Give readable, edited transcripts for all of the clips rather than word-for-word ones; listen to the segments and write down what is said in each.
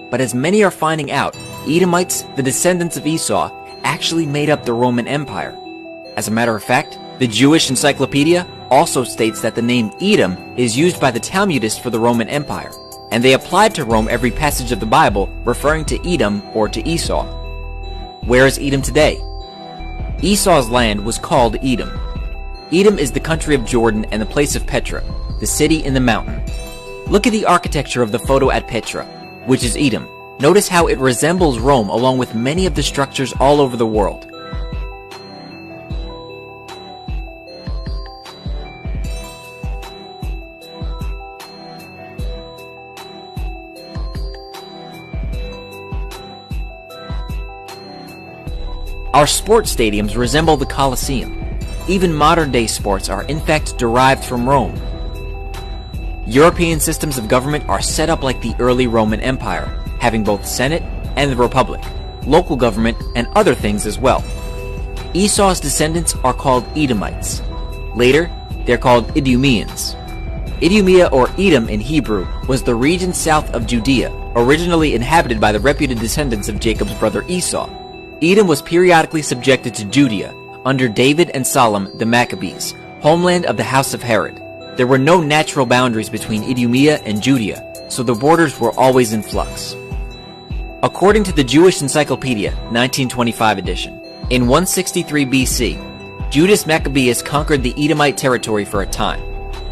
But as many are finding out, Edomites, the descendants of Esau, actually made up the Roman Empire. As a matter of fact, the Jewish Encyclopedia also states that the name Edom is used by the Talmudists for the Roman Empire, and they applied to Rome every passage of the Bible referring to Edom or to Esau. Where is Edom today? Esau's land was called Edom. Edom is the country of Jordan and the place of Petra, the city in the mountain. Look at the architecture of the photo at Petra, which is Edom. Notice how it resembles Rome along with many of the structures all over the world. Our sports stadiums resemble the Colosseum. Even modern-day sports are in fact derived from Rome. European systems of government are set up like the early Roman Empire, having both Senate and the Republic, local government, and other things as well. Esau's descendants are called Edomites. Later, they're called Idumeans. Idumea or Edom in Hebrew was the region south of Judea, originally inhabited by the reputed descendants of Jacob's brother Esau. Edom was periodically subjected to Judea under David and Solomon the Maccabees, homeland of the house of Herod. There were no natural boundaries between Idumea and Judea, so the borders were always in flux. According to the Jewish Encyclopedia, 1925 edition, in 163 BC, Judas Maccabeus conquered the Edomite territory for a time.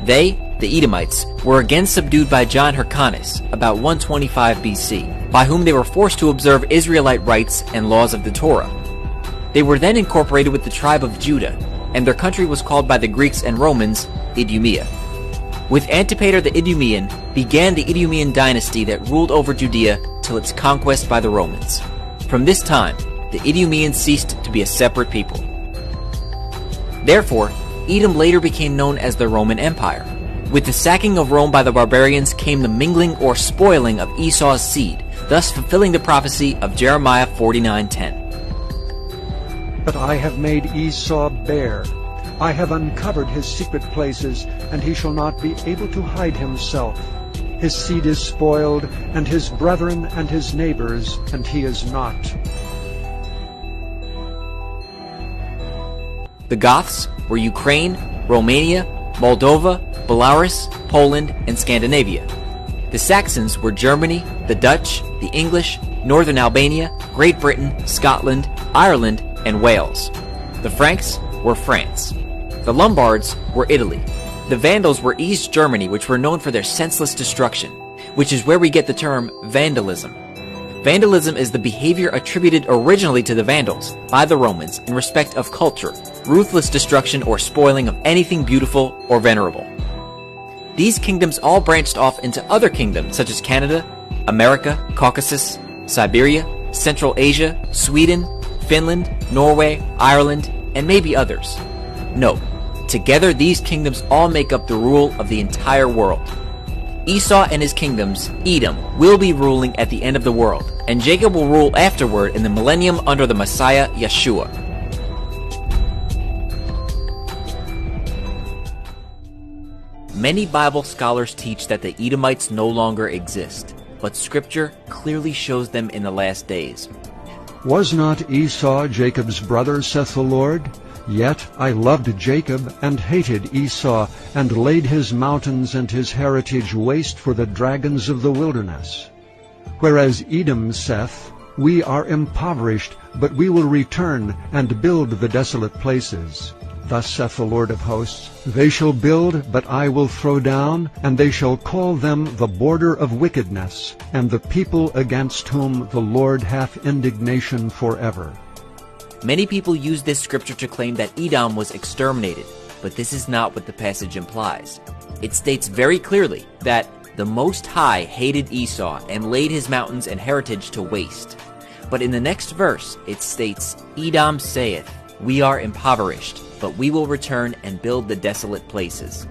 They, the Edomites, were again subdued by John Hyrcanus about 125 BC, by whom they were forced to observe Israelite rites and laws of the Torah. They were then incorporated with the tribe of Judah, and their country was called by the Greeks and Romans Idumea. With Antipater the Idumean began the Idumean dynasty that ruled over Judea till its conquest by the Romans. From this time, the Idumeans ceased to be a separate people. Therefore, Edom later became known as the Roman Empire. With the sacking of Rome by the barbarians came the mingling or spoiling of Esau's seed, thus fulfilling the prophecy of Jeremiah 49:10. But I have made Esau bare. I have uncovered his secret places, and he shall not be able to hide himself. His seed is spoiled, and his brethren and his neighbors, and he is not. The Goths were Ukraine, Romania, Moldova, Belarus, Poland, and Scandinavia. The Saxons were Germany, the Dutch, the English, Northern Albania, Great Britain, Scotland, Ireland, and Wales. The Franks were France. The Lombards were Italy. The Vandals were East Germany, which were known for their senseless destruction, which is where we get the term vandalism. Vandalism is the behavior attributed originally to the Vandals by the Romans in respect of culture, ruthless destruction or spoiling of anything beautiful or venerable. These kingdoms all branched off into other kingdoms such as Canada, America, Caucasus, Siberia, Central Asia, Sweden, Finland, Norway, Ireland, and maybe others. No, together these kingdoms all make up the rule of the entire world. Esau and his kingdoms, Edom, will be ruling at the end of the world, and Jacob will rule afterward in the millennium under the Messiah, Yeshua. Many Bible scholars teach that the Edomites no longer exist, but Scripture clearly shows them in the last days. Was not Esau Jacob's brother, saith the Lord? Yet I loved Jacob, and hated Esau, and laid his mountains and his heritage waste for the dragons of the wilderness. Whereas Edom saith, We are impoverished, but we will return, and build the desolate places. Thus saith the Lord of hosts, They shall build, but I will throw down, and they shall call them the border of wickedness, and the people against whom the Lord hath indignation forever. Many people use this scripture to claim that Edom was exterminated, but this is not what the passage implies. It states very clearly that the Most High hated Esau and laid his mountains and heritage to waste. But in the next verse, it states, Edom saith, We are impoverished, but we will return and build the desolate places.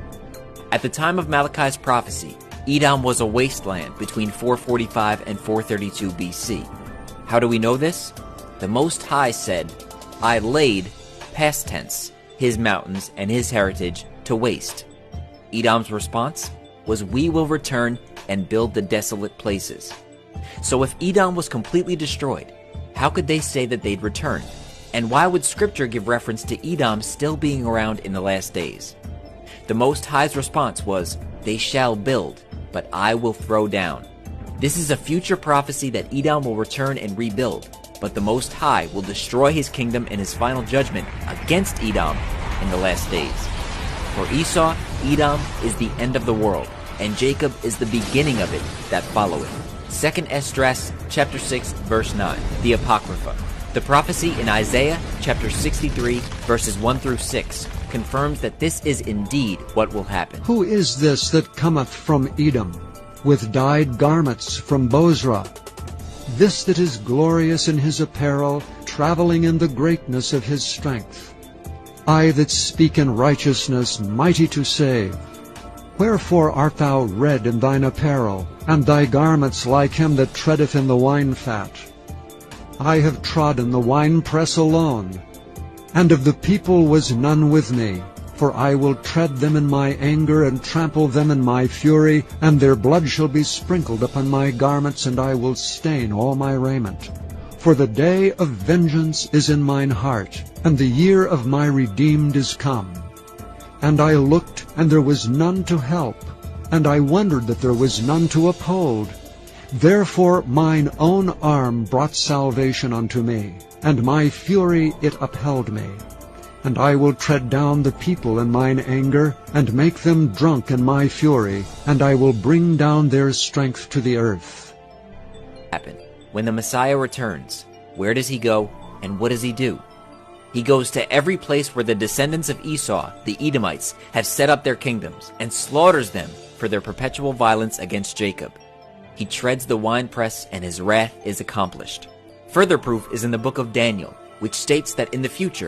At the time of Malachi's prophecy, Edom was a wasteland between 445 and 432 BC. How do we know this? The Most High said, I laid, past tense, his mountains and his heritage to waste. Edom's response was, We will return and build the desolate places. So if Edom was completely destroyed, how could they say that they'd return? And why would Scripture give reference to Edom still being around in the last days? The Most High's response was, "They shall build, but I will throw down." This is a future prophecy that Edom will return and rebuild, but the Most High will destroy his kingdom in his final judgment against Edom in the last days. For Esau, Edom is the end of the world, and Jacob is the beginning of it that followeth. 2 Esdras chapter 6 verse 9, the Apocrypha. The prophecy in Isaiah chapter 63 verses 1 through 6 confirms that this is indeed what will happen. Who is this that cometh from Edom, with dyed garments from Bozrah? This that is glorious in his apparel, traveling in the greatness of his strength. I that speak in righteousness, mighty to save. Wherefore art thou red in thine apparel, and thy garments like him that treadeth in the wine fat? I have trodden the winepress alone, and of the people was none with me. For I will tread them in my anger, and trample them in my fury, and their blood shall be sprinkled upon my garments, and I will stain all my raiment. For the day of vengeance is in mine heart, and the year of my redeemed is come. And I looked, and there was none to help, and I wondered that there was none to uphold. Therefore mine own arm brought salvation unto me, and my fury it upheld me. And I will tread down the people in mine anger, and make them drunk in my fury, and I will bring down their strength to the earth. When the Messiah returns, where does he go, and what does he do? He goes to every place where the descendants of Esau, the Edomites, have set up their kingdoms, and slaughters them for their perpetual violence against Jacob. He treads the winepress, and his wrath is accomplished. Further proof is in the book of Daniel, which states that in the future,